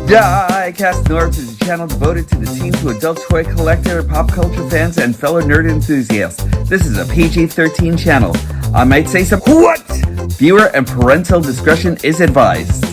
Diecast North is a channel devoted to the teen to adult toy collector, pop culture fans, and fellow nerd enthusiasts. This is a PG-13 channel. I might say some what? Viewer and parental discretion is advised.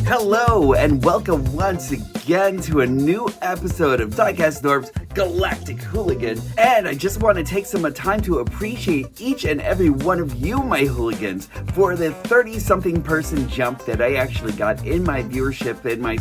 Hello and welcome once again to a new episode of Diecast North's Galactic Hooligan. And I just want to take some time to appreciate each and every one of you, my hooligans, for the 30-something person jump that I actually got in my viewership and my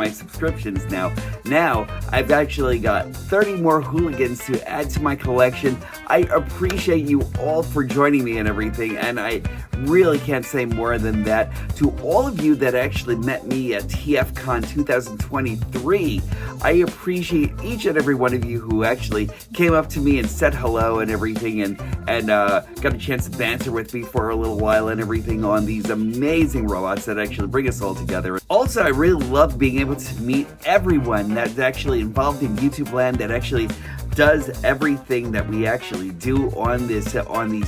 subscriptions now. Now, I've actually got 30 more hooligans to add to my collection. I appreciate you all for joining me and everything, and I really can't say more than that. To all of you that actually met me at TFCon2023, I appreciate each and every one of you who actually came up to me and said hello and everything, and got a chance to banter with me for a little while and everything on these amazing robots that actually bring us all together. Also, I really love being able to meet everyone that's actually involved in YouTube land, that actually does everything that we actually do on these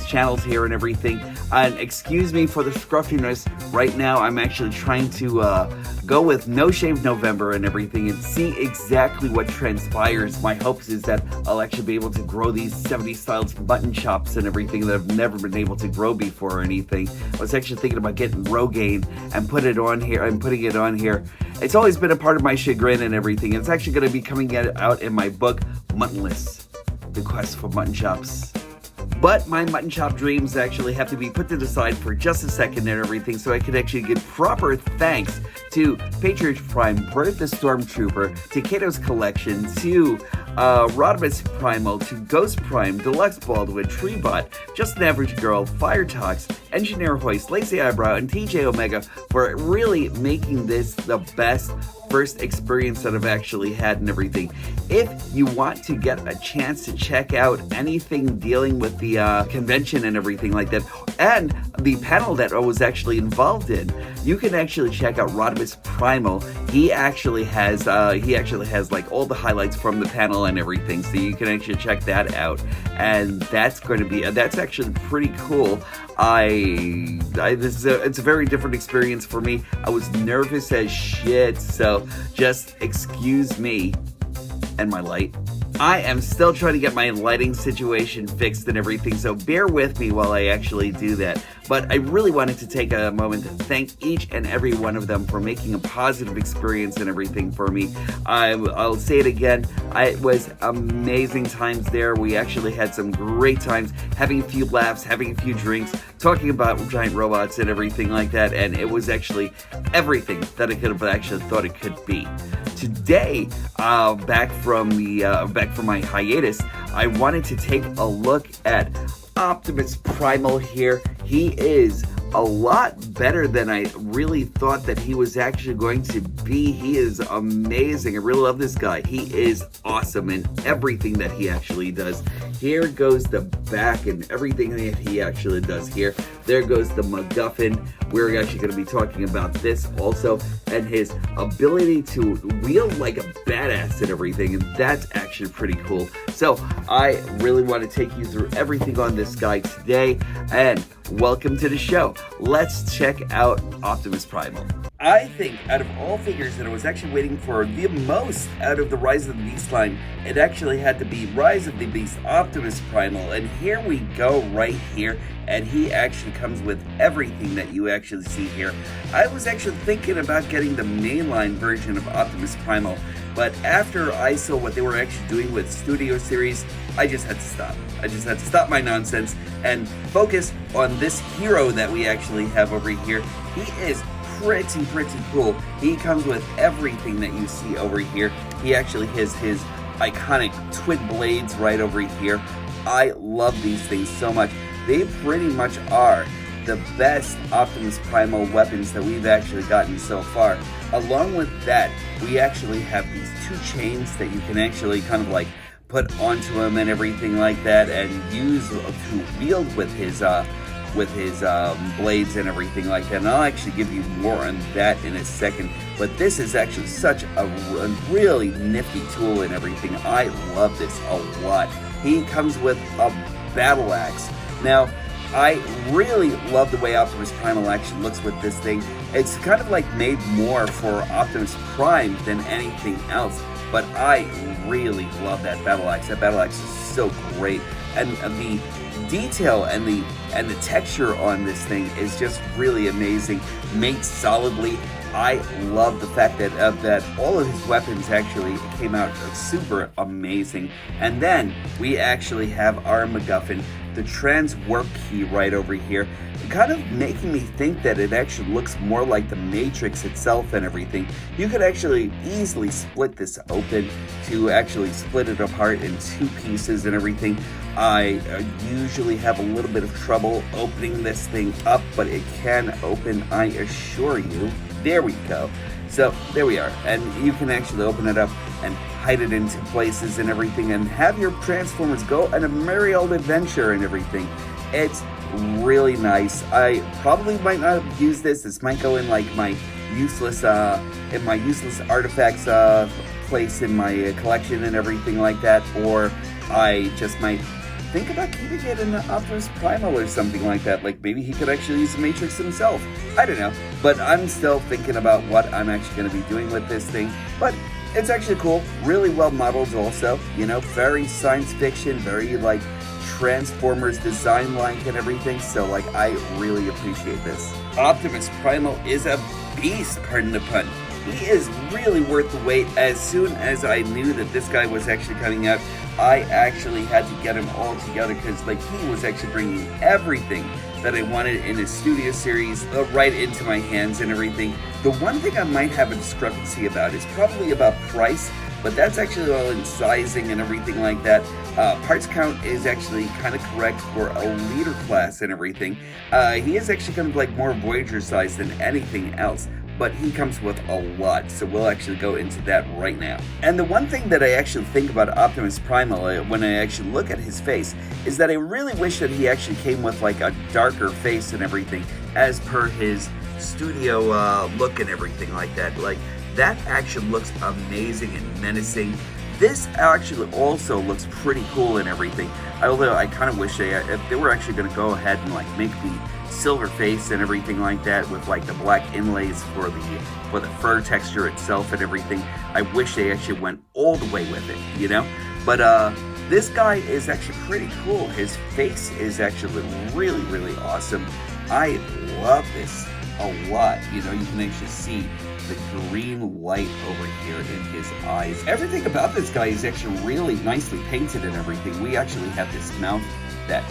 channels here and everything. And excuse me for the scruffiness. Right now I'm actually trying to go with No Shave November and everything and see exactly what transpires. My hopes is that I'll actually be able to grow these 70s styles button chops and everything that I've never been able to grow before or anything. I was actually thinking about getting Rogaine and putting it on here. It's always been a part of my chagrin and everything. It's actually going to be coming out in my book, Muttonless, The Quest for Mutton Chops. But my mutton chop dreams actually have to be put to the side for just a second and everything, so I can actually give proper thanks to Patriot Prime, Bird the Stormtrooper, to Kato's Collection, to Rodimus Primal, to Ghost Prime, Deluxe Baldwin, Treebot, Just an Average Girl, Fire Talks, Engineer Hoist, Lazy Eyebrow, and TJ Omega for really making this the best first experience that I've actually had and everything. If you want to get a chance to check out anything dealing with the convention and everything like that, and the panel that I was actually involved in, you can actually check out Rodimus Primal. He actually has like all the highlights from the panel and everything, so you can actually check that out. And that's actually pretty cool. It's a very different experience for me. I was nervous as shit, so just excuse me and my light. I am still trying to get my lighting situation fixed and everything, so bear with me while I actually do that. But I really wanted to take a moment to thank each and every one of them for making a positive experience and everything for me. I'll say it again, it was amazing times there. We actually had some great times, having a few laughs, having a few drinks, talking about giant robots and everything like that, and it was actually everything that I could have actually thought it could be. Today, back from my hiatus, I wanted to take a look at Optimus Primal here. He is a lot better than I really thought that he was actually going to be. He is amazing. I really love this guy. He is awesome in everything that he actually does. Here goes the back and everything that he actually does here. There goes the MacGuffin. We're actually going to be talking about this also, and his ability to wield like a badass and everything, and that's actually pretty cool. So I really want to take you through everything on this guy today, and welcome to the show. Let's check out Optimus Primal. I think out of all figures that I was actually waiting for the most out of the Rise of the Beast line, it actually had to be Rise of the Beast Optimus Primal, and here we go right here, and he actually comes with everything that you actually see here. I was actually thinking about getting the mainline version of Optimus Primal, but after I saw what they were actually doing with Studio Series, I just had to stop. I just had to stop my nonsense and focus on this hero that we actually have over here. He is pretty cool. He comes with everything that you see over here. He actually has his iconic twin blades right over here. I love these things so much. They pretty much are the best Optimus Primal weapons that we've actually gotten so far. along with that, we actually have these two chains that you can actually kind of like put onto him and everything like that, and use to wield with his blades and everything like that. And I'll actually give you more on that in a second. But this is actually such a really nifty tool and everything. I love this a lot. He comes with a battle axe. Now, I really love the way Optimus Primal actually looks with this thing. It's kind of like made more for Optimus Prime than anything else. But I really love that battle axe. That battle axe is so great. And the detail and the texture on this thing is just really amazing. Made solidly. I love the fact that that all of his weapons actually came out super amazing. And then we actually have our MacGuffin, the trans warp key right over here, kind of making me think that it actually looks more like the Matrix itself and everything. You could actually easily split this open to actually split it apart in two pieces and everything. I usually have a little bit of trouble opening this thing up, but it can open, I assure you. There we go. So there we are, and you can actually open it up and hide it into places and everything, and have your Transformers go on a merry old adventure and everything. It's really nice. I probably might not use this. This might go in like my useless artifacts place in my collection and everything like that, or I just might think about keeping it in the Optimus Primal or something like that. Like maybe he could actually use the Matrix himself. I don't know. But I'm still thinking about what I'm actually going to be doing with this thing. But it's actually cool. Really well modeled also. You know, very science fiction, very like Transformers design-like and everything. So like I really appreciate this. Optimus Primal is a beast, pardon the pun. He is really worth the wait. As soon as I knew that this guy was actually coming out, I actually had to get him all together because like he was actually bringing everything that I wanted in a studio series right into my hands and everything. The one thing I might have a discrepancy about is probably about price, but that's actually all in sizing and everything like that. Parts count is actually kind of correct for a leader class and everything. He is actually kind of like more Voyager size than anything else, but he comes with a lot, so we'll actually go into that right now. And the one thing that I actually think about Optimus Primal when I actually look at his face is that I really wish that he actually came with like a darker face and everything as per his studio look and everything like that. Like that actually looks amazing and menacing. This actually also looks pretty cool and everything, although I kind of wish if they were actually going to go ahead and like make the silver face and everything like that with like the black inlays for the fur texture itself and everything. I wish they actually went all the way with it, you know? But this guy is actually pretty cool. His face is actually really, really awesome. I love this a lot. You know, you can actually see the green light over here in his eyes. Everything about this guy is actually really nicely painted and everything. We actually have this mouth that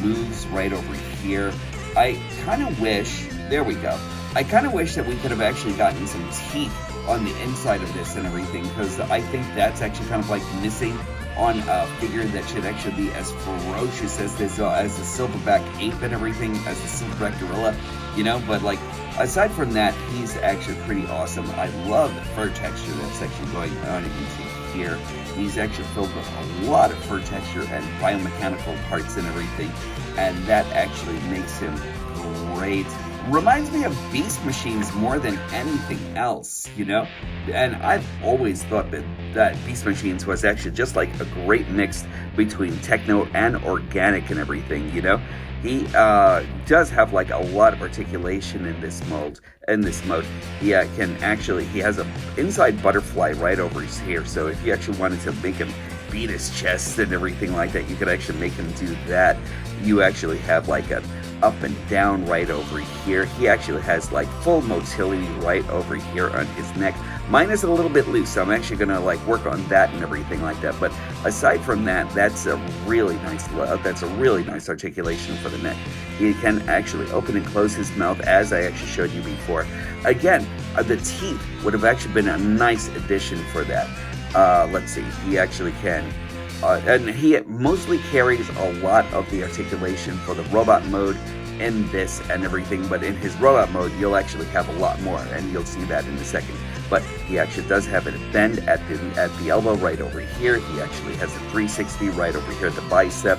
moves right over here. I kind of wish, there we go. I kind of wish that we could have actually gotten some teeth on the inside of this and everything, because I think that's actually kind of like missing on a figure that should actually be as ferocious as this, as the silverback ape and everything, as the silverback gorilla, you know. But like, aside from that, he's actually pretty awesome. I love the fur texture that's actually going on into here. He's actually filled with a lot of fur texture and biomechanical parts and everything, and that actually makes him great. Reminds me of Beast Machines more than anything else, you know? And I've always thought that Beast Machines was actually just like a great mix between techno and organic and everything, you know? He does have like a lot of articulation in this mode. He he has a inside butterfly right over his here. So if you actually wanted to make him beat his chest and everything like that, you could actually make him do that. You actually have like an up and down right over here. He actually has like full motility right over here on his neck. Mine is a little bit loose, so I'm actually gonna like work on that and everything like that. But aside from that, that's a really nice articulation for the neck. He can actually open and close his mouth, as I actually showed you before. Again, the teeth would have actually been a nice addition for that. Let's see, he actually can. And he mostly carries a lot of the articulation for the robot mode in this and everything, but in his robot mode, you'll actually have a lot more, and you'll see that in a second. but he actually does have a bend at the elbow right over here. He actually has a 360 right over here at the bicep.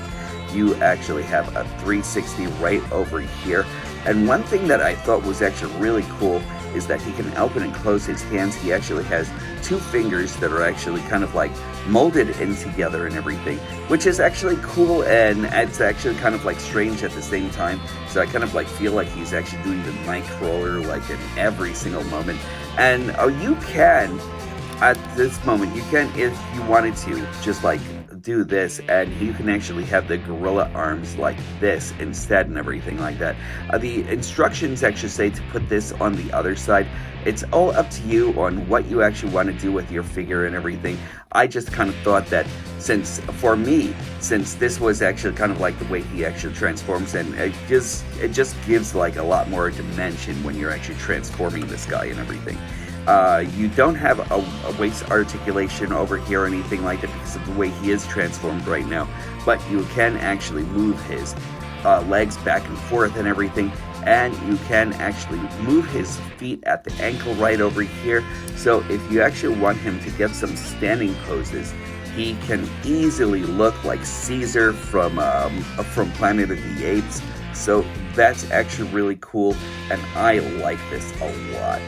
You actually have a 360 right over here. And one thing that I thought was actually really cool is that he can open and close his hands. He actually has two fingers that are actually kind of like molded in together and everything, which is actually cool, and it's actually kind of like strange at the same time. So I kind of like feel like he's actually doing the Nightcrawler like in every single moment. And you can, at this moment, you can, if you wanted to, just like do this, and you can actually have the gorilla arms like this instead and everything like that. The instructions actually say to put this on the other side. It's all up to you on what you actually want to do with your figure and everything. I just kind of thought that since this was actually kind of like the way he actually transforms, and it just gives like a lot more dimension when you're actually transforming this guy and everything. You don't have a waist articulation over here or anything like that because of the way he is transformed right now, but you can actually move his legs back and forth and everything, and you can actually move his feet at the ankle right over here. So if you actually want him to get some standing poses, he can easily look like Caesar from Planet of the Apes. So that's actually really cool, and I like this a lot.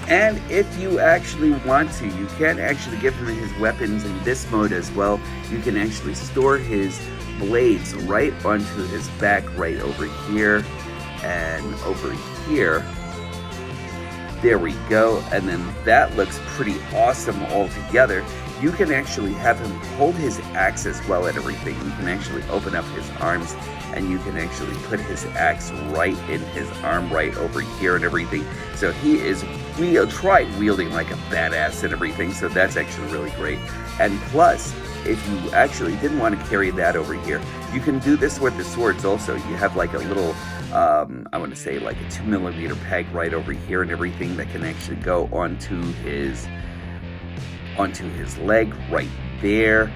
And if you actually want to, you can actually give him his weapons in this mode as well. You can actually store his blades right onto his back right over here and over here. There we go. And then that looks pretty awesome all together. You can actually have him hold his axe as well and everything. You can actually open up his arms, and you can actually put his axe right in his arm right over here and everything. So he is wielding like a badass and everything, so that's actually really great. And plus, if you actually didn't want to carry that over here, you can do this with the swords also. You have like a little, I want to say like a 2mm peg right over here and everything that can actually go onto his leg right there.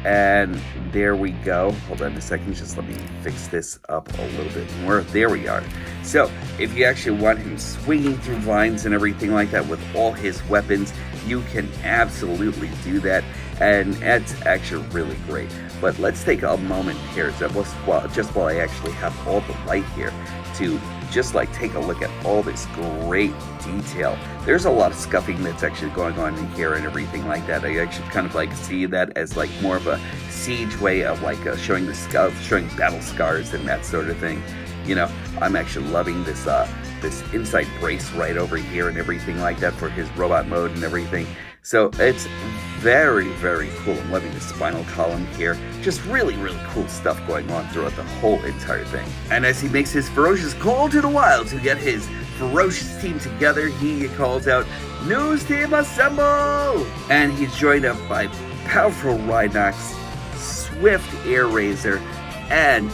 And there we go. Hold on a second, just let me fix this up a little bit more. There we are. So if you actually want him swinging through vines and everything like that with all his weapons, you can absolutely do that, and that's actually really great. But let's take a moment here, just while I actually have all the light here, to just like take a look at all this great detail. There's a lot of scuffing that's actually going on in here and everything like that. I actually kind of like see that as like more of a siege way of like showing battle scars and that sort of thing. You know, I'm actually loving this this inside brace right over here and everything like that for his robot mode and everything. So it's very, very cool. I'm loving the spinal column here. Just really, really cool stuff going on throughout the whole entire thing. And as he makes his ferocious call to the wild to get his ferocious team together, he calls out, "News team assemble!" And he's joined up by powerful Rhinox, swift Air Razor, and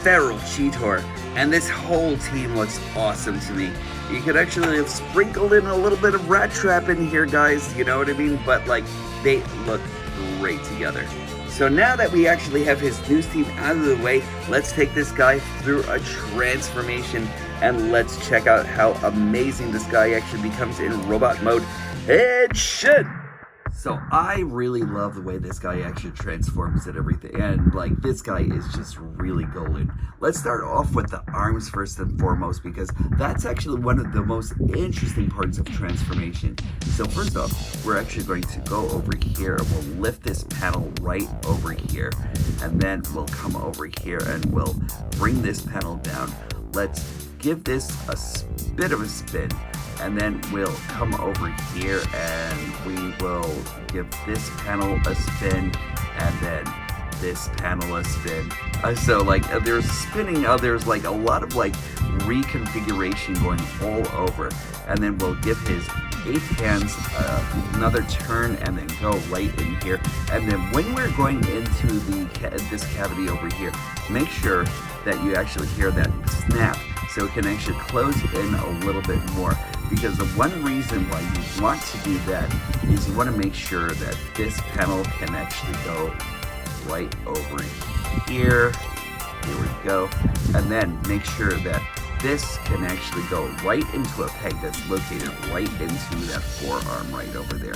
feral Cheetor. And this whole team looks awesome to me. You could actually have sprinkled in a little bit of Rat Trap in here, guys, you know what I mean? But like, they look great together. So now that we actually have his news team out of the way, let's take this guy through a transformation, and let's check out how amazing this guy actually becomes in robot mode. Headshot! So I really love the way this guy actually transforms and everything, and like this guy is just really golden. Let's start off with the arms first and foremost, because that's actually one of the most interesting parts of transformation. So first off, we're actually going to go over here and we'll lift this panel right over here, and then we'll come over here and we'll bring this panel down. Let's give this a bit of a spin, and then we'll come over here and we will give this panel a spin, and then this panel a spin. So like there's spinning, there's like a lot of like reconfiguration going all over, and then we'll give his 8 hands another turn and then go right in here. And then when we're going into this cavity over here, make sure that you actually hear that snap, so it can actually close in a little bit more. Because the one reason why you want to do that is you want to make sure that this panel can actually go right over here. Here we go. And then make sure that this can actually go right into a peg that's located right into that forearm right over there.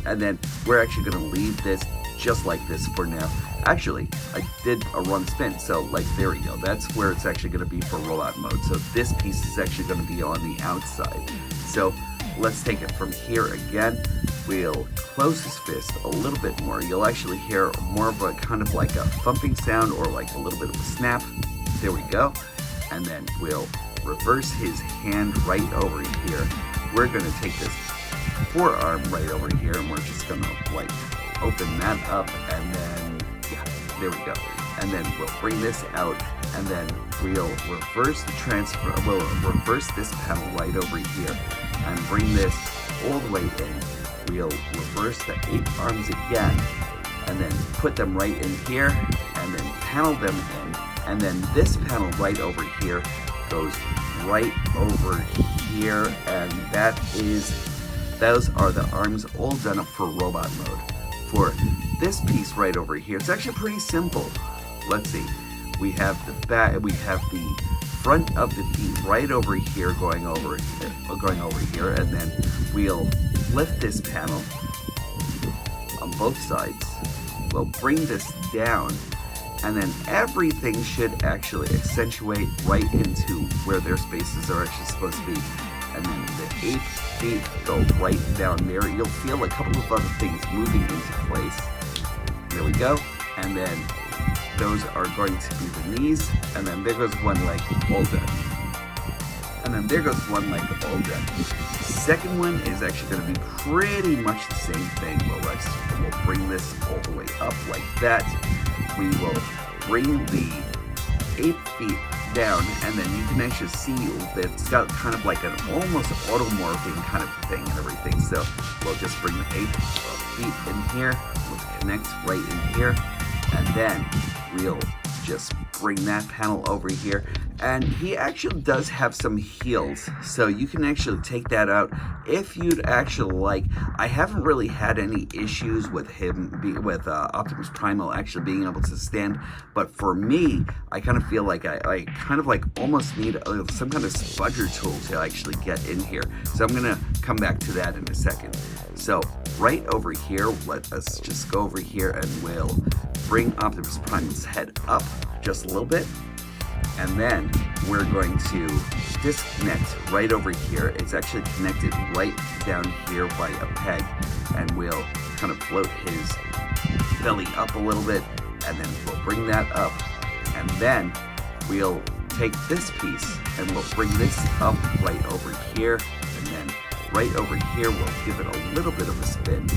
And then we're actually going to leave this just like this for now. Actually, I did a run spin, so like there we go. That's where it's actually going to be for robot mode. So this piece is actually going to be on the outside. So let's take it from here again. We'll close his fist a little bit more. You'll actually hear more of a kind of like a thumping sound or like a little bit of a snap. There we go. And then we'll reverse his hand right over here. We're going to take this forearm right over here and we're just going to like open that up, and then yeah, there we go. And then we'll bring this out, and then we'll reverse the transfer. We'll reverse this panel right over here and bring this all the way in. We'll reverse the 8 arms again, and then put them right in here, and then panel them in. And then this panel right over here goes right over here, and those are the arms all done up for robot mode. For this piece right over here, it's actually pretty simple. Let's see. We have the back, we have the front of the feet right over here going over here, and then we'll lift this panel on both sides. We'll bring this down, and then everything should actually accentuate right into where their spaces are actually supposed to be. And then the 8 feet go right down there. You'll feel a couple of other things moving into place. There we go. And then those are going to be the knees. And then there goes one leg, all done. And then there goes one leg, all done. Second one is actually going to be pretty much the same thing. We'll bring this all the way up like that. We will bring the 8 feet down, and then you can actually see that it's got kind of like an almost automorphing kind of thing and everything. So we'll just bring the 8 feet in here, we'll connect right in here, and then we'll just bring that panel over here. And he actually does have some heels, so you can actually take that out if you'd actually like. I haven't really had any issues with him, with Optimus Primal actually being able to stand, but for me, I kind of feel like I kind of like almost need some kind of spudger tool to actually get in here. So I'm gonna come back to that in a second. So right over here, let us just go over here and we'll bring Optimus Primal's head up just a little bit. And then we're going to disconnect right over here. It's actually connected right down here by a peg. And we'll kind of float his belly up a little bit. And then we'll bring that up. And then we'll take this piece and we'll bring this up right over here. And then right over here, we'll give it a little bit of a spin.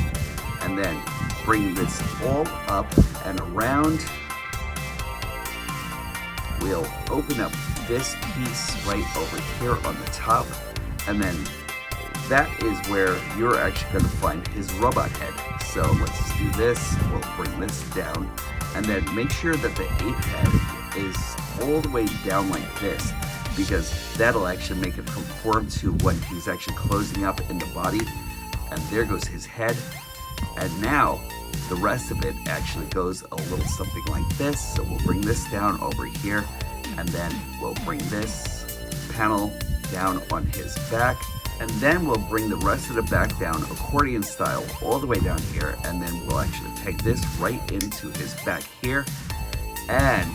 And then bring this all up and around. We'll open up this piece right over here on the top, and then that is where you're actually going to find his robot head. So let's just do this, we'll bring this down, and then make sure that the ape head is all the way down like this, because that'll actually make it conform to what he's actually closing up in the body. And there goes his head, and now the rest of it actually goes a little something like this. So we'll bring this down over here, and then we'll bring this panel down on his back, and then we'll bring the rest of the back down accordion style all the way down here, and then we'll actually peg this right into his back here. And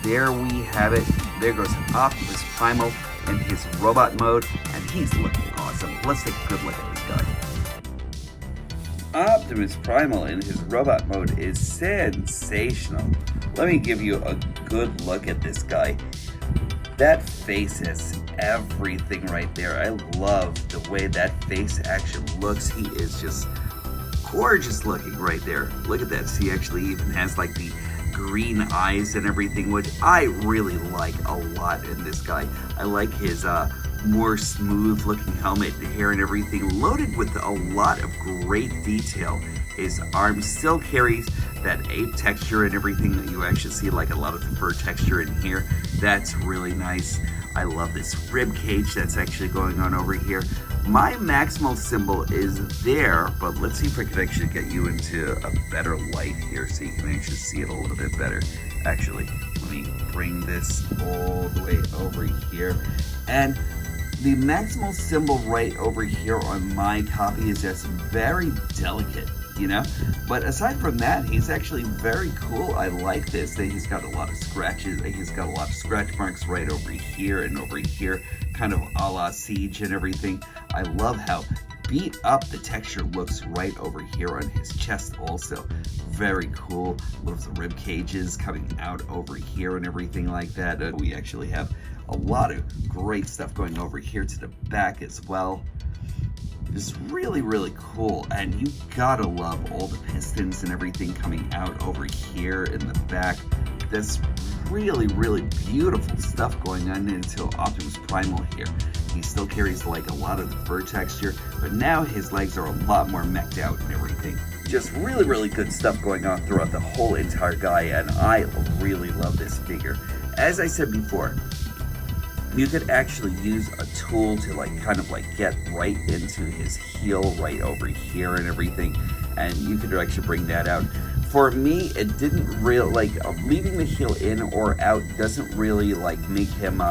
there we have it. There goes Optimus Primal in his robot mode, and he's looking awesome. Let's take a good look at this guy. Optimus Primal in his robot mode is sensational. Let me give you a good look at this guy. That face has everything right there. I love the way that face actually looks. He is just gorgeous looking right there. Look at that. He actually even has like the green eyes and everything, which I really like a lot in this guy. I like his more smooth looking helmet, the hair and everything, loaded with a lot of great detail. His arm still carries that ape texture and everything that you actually see, like a lot of the fur texture in here. That's really nice. I love this rib cage that's actually going on over here. My maximal symbol is there, but let's see if I can actually get you into a better light here so you can actually see it a little bit better. Actually, let me bring this all the way over here. And the maximal symbol right over here on my copy is just very delicate, you know? But aside from that, he's actually very cool. I like this. He's got a lot of scratches. He's got a lot of scratch marks right over here and over here, kind of a la Siege and everything. I love how beat up the texture looks right over here on his chest also. Very cool. Love the rib cages coming out over here and everything like that. We actually have a lot of great stuff going over here to the back as well. It's really, really cool. And you gotta love all the pistons and everything coming out over here in the back. That's really, really beautiful stuff going on into Optimus Primal here. He still carries like a lot of the fur texture, but now his legs are a lot more mech'd out and everything. Just really, really good stuff going on throughout the whole entire guy, and I really love this figure. As I said before, you could actually use a tool to like kind of like get right into his heel right over here and everything, and you could actually bring that out. For me, it didn't really like leaving the heel in or out doesn't really like make him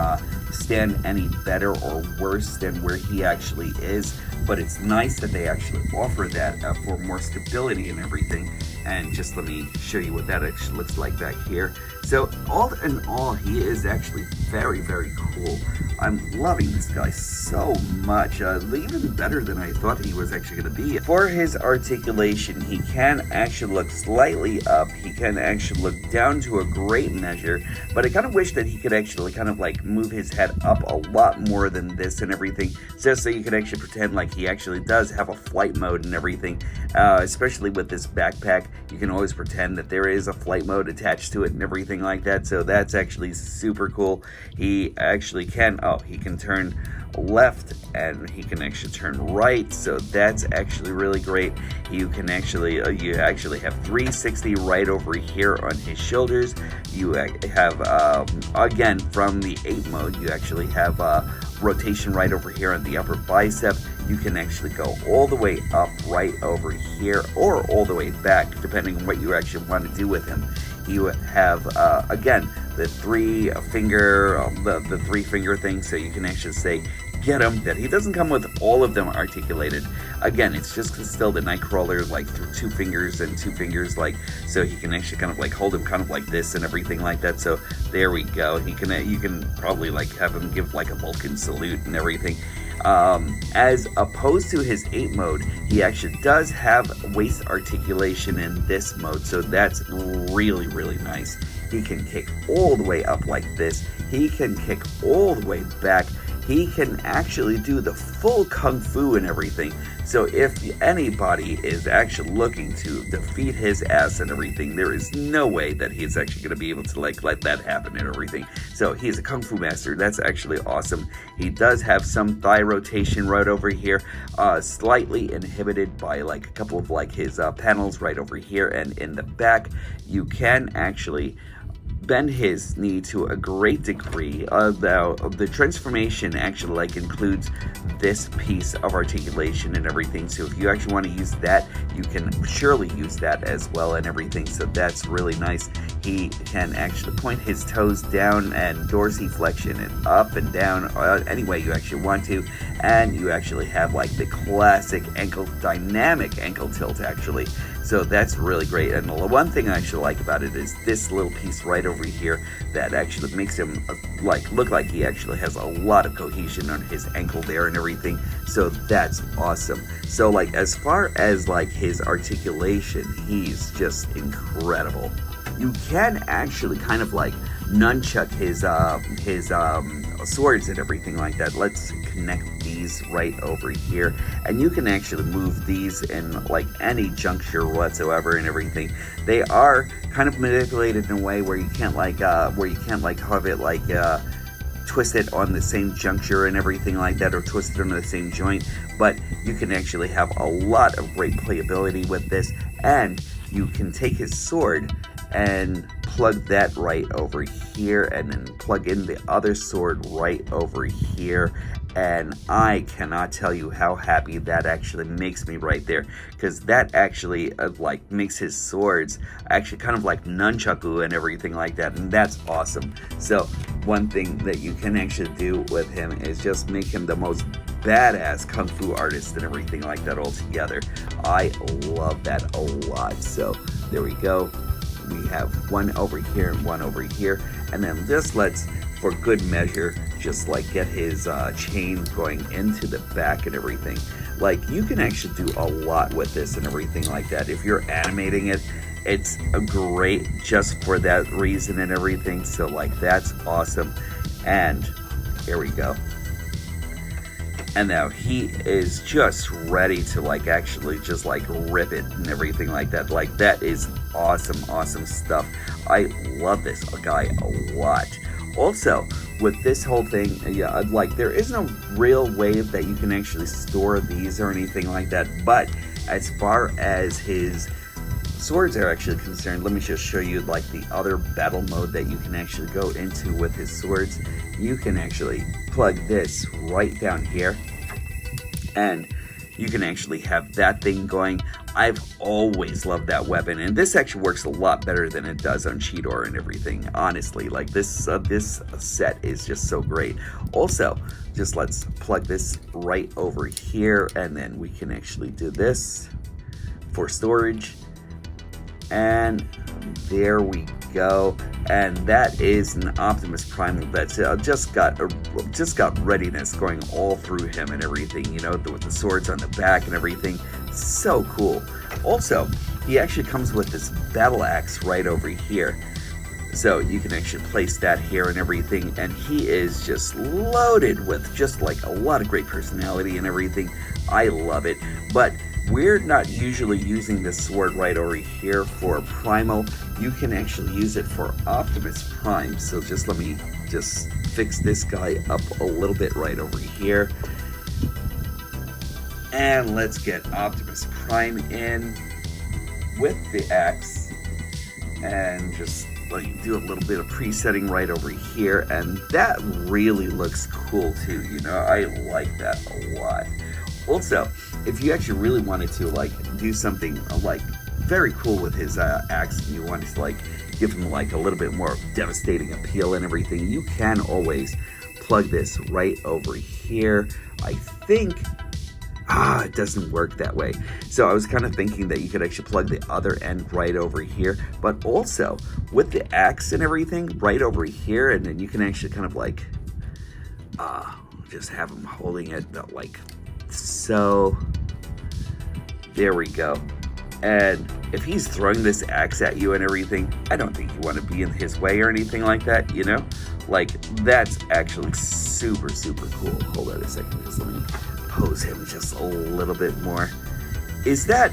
stand any better or worse than where he actually is, but it's nice that they actually offer that for more stability and everything. And just let me show you what that actually looks like back here. So all in all, he is actually very, very cool. I'm loving this guy so much, even better than I thought he was actually going to be. For his articulation, he can actually look slightly up. He can actually look down to a great measure, but I kind of wish that he could actually kind of like move his head up a lot more than this and everything, just so you could actually pretend like he actually does have a flight mode and everything, especially with this backpack. You can always pretend that there is a flight mode attached to it and everything like that, so that's actually super cool. He actually can, he can turn left and he can actually turn right, so that's actually really great. You can actually you actually have 360 right over here on his shoulders. You have again from the 8 mode, you actually have rotation right over here on the upper bicep. You can actually go all the way up right over here or all the way back, depending on what you actually want to do with him. You have again the three finger thing, so you can actually say get him. That he doesn't come with all of them articulated. Again, it's just still the Nightcrawler like through 2 fingers and 2 fingers, like, so he can actually kind of like hold him kind of like this and everything like that. So there we go. He can you can probably like have him give like a Vulcan salute and everything. As opposed to his 8 mode, he actually does have waist articulation in this mode, so that's really, really nice. He can kick all the way up like this. He can kick all the way back. He can actually do the full kung fu and everything. So if anybody is actually looking to defeat his ass and everything, there is no way that he's actually going to be able to like let that happen and everything. So he's a kung fu master. That's actually awesome. He does have some thigh rotation right over here, slightly inhibited by like a couple of like his panels right over here and in the back. You can actually bend his knee to a great degree. The transformation actually like includes this piece of articulation and everything, so if you actually want to use that, you can surely use that as well and everything, so that's really nice. He can actually point his toes down and dorsiflexion and up and down any way you actually want to, and you actually have like the classic dynamic ankle tilt actually, so that's really great. And the one thing I actually like about it is this little piece right over here that actually makes him like look like he actually has a lot of cohesion on his ankle there and everything, so that's awesome. So like as far as like his articulation, he's just incredible. You can actually kind of like nunchuck his swords and everything like that. Let's connect these right over here, and you can actually move these in like any juncture whatsoever and everything. They are kind of manipulated in a way where you can't like have it like twist it on the same juncture and everything like that, or twist it on the same joint, but you can actually have a lot of great playability with this, and you can take his sword and plug that right over here, and then plug in the other sword right over here. And I cannot tell you how happy that actually makes me right there, because that actually like makes his swords actually kind of like nunchaku and everything like that, and that's awesome. So one thing that you can actually do with him is just make him the most badass kung fu artist and everything like that altogether. I love that a lot. So there we go. We have one over here and one over here, and then just let's, for good measure, just like get his chain going into the back and everything. Like, you can actually do a lot with this and everything like that. If you're animating it, it's great just for that reason and everything. So like, that's awesome. And here we go. And now he is just ready to like actually just like rip it and everything like that. Like, that is awesome stuff. I love this guy a lot. Also, with this whole thing, yeah, like, there isn't a real way that you can actually store these or anything like that. But as far as his swords are actually concerned, let me just show you like the other battle mode that you can actually go into with his swords. You can actually plug this right down here, and you can actually have that thing going. I've always loved that weapon, and this actually works a lot better than it does on Cheetor and everything. Honestly, like, this set is just so great. Also, just let's plug this right over here, and then we can actually do this for storage. And there we go. And that is an Optimus Primal that's just got readiness going all through him and everything, you know, with the swords on the back and everything. So cool. Also, he actually comes with this battle axe right over here. So you can actually place that here and everything, and he is just loaded with just like a lot of great personality and everything. I love it. But we're not usually using this sword right over here for Primal. You can actually use it for Optimus Prime. So just let me just fix this guy up a little bit right over here. And let's get Optimus Prime in with the axe. And just like do a little bit of presetting right over here. And that really looks cool too, you know. I like that a lot. Also, if you actually really wanted to like do something like very cool with his axe, and you wanted to like give him like a little bit more devastating appeal and everything, you can always plug this right over here. I think it doesn't work that way. So I was kind of thinking that you could actually plug the other end right over here, but also with the axe and everything right over here, and then you can actually kind of like just have him holding it like so. There we go. And if he's throwing this axe at you and everything, I don't think you want to be in his way or anything like that, you know? Like, that's actually super cool. Hold on a second, just let me pose him just a little bit more. Is that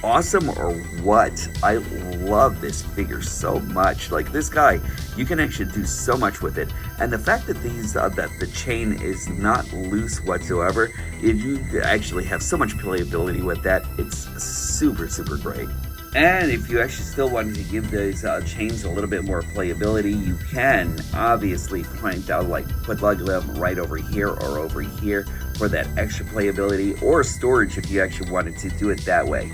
awesome or what? I love this figure so much. Like, this guy, you can actually do so much with it. And the fact that that the chain is not loose whatsoever, you actually have so much playability with that. It's super great. And if you actually still wanted to give those chains a little bit more playability, you can obviously point out, like, plug them right over here or over here for that extra playability, or storage if you actually wanted to do it that way.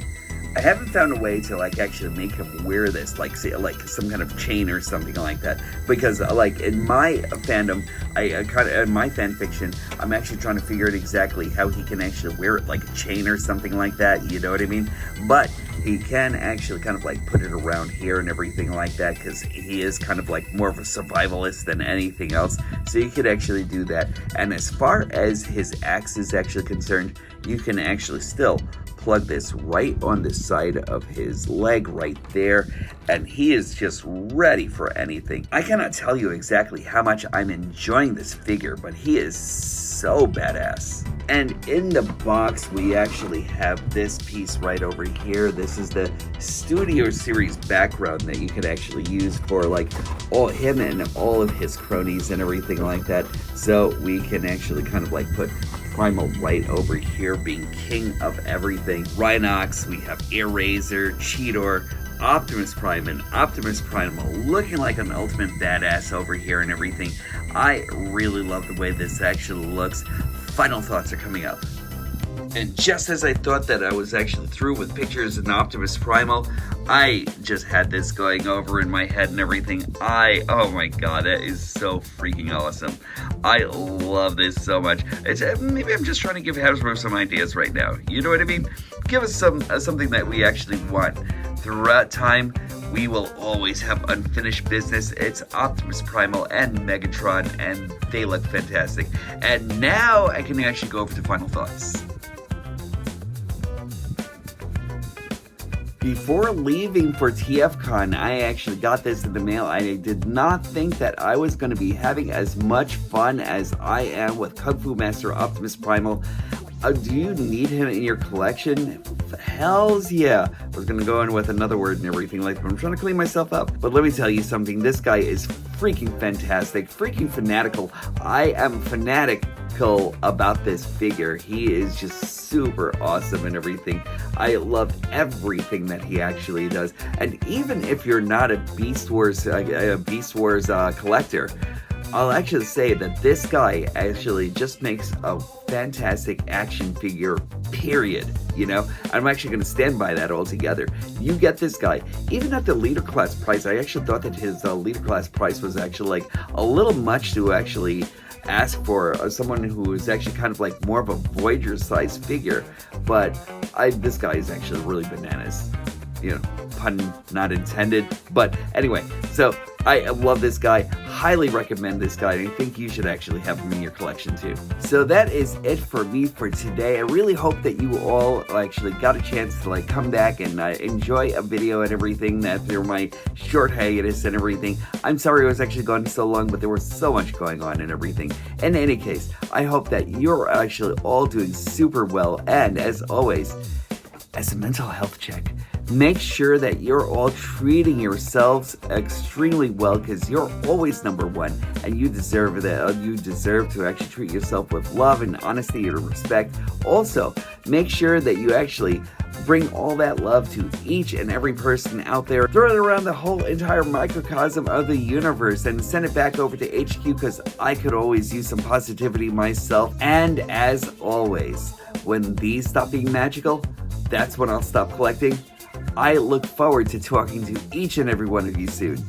I haven't found a way to like actually make him wear this, like, say, like some kind of chain or something like that, because like in my fandom, in my fan fiction, I'm actually trying to figure out exactly how he can actually wear it like a chain or something like that, you know what I mean? But he can actually kind of like put it around here and everything like that, because he is kind of like more of a survivalist than anything else, so you could actually do that. And as far as his axe is actually concerned, you can actually still plug this right on the side of his leg right there, and he is just ready for anything. I cannot tell you exactly how much I'm enjoying this figure, but he is so badass. And in the box, we actually have this piece right over here. This is the Studio Series background that you could actually use for like all him and all of his cronies and everything like that. So we can actually kind of like put Primal right over here, being king of everything. Rhinox, we have Eraser, Cheetor, Optimus Prime and Optimus Primal looking like an ultimate badass over here and everything. I really love the way this actually looks. Final thoughts are coming up. And just as I thought that I was actually through with pictures in Optimus Primal, I just had this going over in my head and everything. Oh my god, that is so freaking awesome. I love this so much. Maybe I'm just trying to give Hasbro some ideas right now. You know what I mean? Give us something that we actually want. Throughout time, we will always have unfinished business. It's Optimus Primal and Megatron, and they look fantastic. And now I can actually go over to final thoughts. Before leaving for TFCon, I actually got this in the mail. I did not think that I was going to be having as much fun as I am with Kung Fu Master Optimus Primal. Do you need him in your collection? Hells yeah. I was going to go in with another word and everything like that, but I'm trying to clean myself up. But let me tell you something. This guy is freaking fantastic, freaking fanatical. I am fanatical about this figure. He is just super awesome and everything. I love everything that he actually does. And even if you're not a Beast Wars collector, I'll actually say that this guy actually just makes a fantastic action figure, period. You know, I'm actually going to stand by that altogether. You get this guy, even at the leader class price. I actually thought that his leader class price was actually like a little much to actually ask for someone who is actually kind of like more of a Voyager size figure. But this guy is actually really bananas. You know, pun not intended. But anyway, so I love this guy, highly recommend this guy, and I think you should actually have him in your collection too. So that is it for me for today. I really hope that you all actually got a chance to like come back and enjoy a video and everything after my short hiatus and everything. I'm sorry I was actually gone so long, but there was so much going on and everything. In any case, I hope that you're actually all doing super well, and as always, as a mental health check, make sure that you're all treating yourselves extremely well, because you're always number one and you deserve that. You deserve to actually treat yourself with love and honesty and respect. Also, make sure that you actually bring all that love to each and every person out there. Throw it around the whole entire microcosm of the universe and send it back over to HQ, because I could always use some positivity myself. And as always, when these stop being magical, that's when I'll stop collecting. I look forward to talking to each and every one of you soon.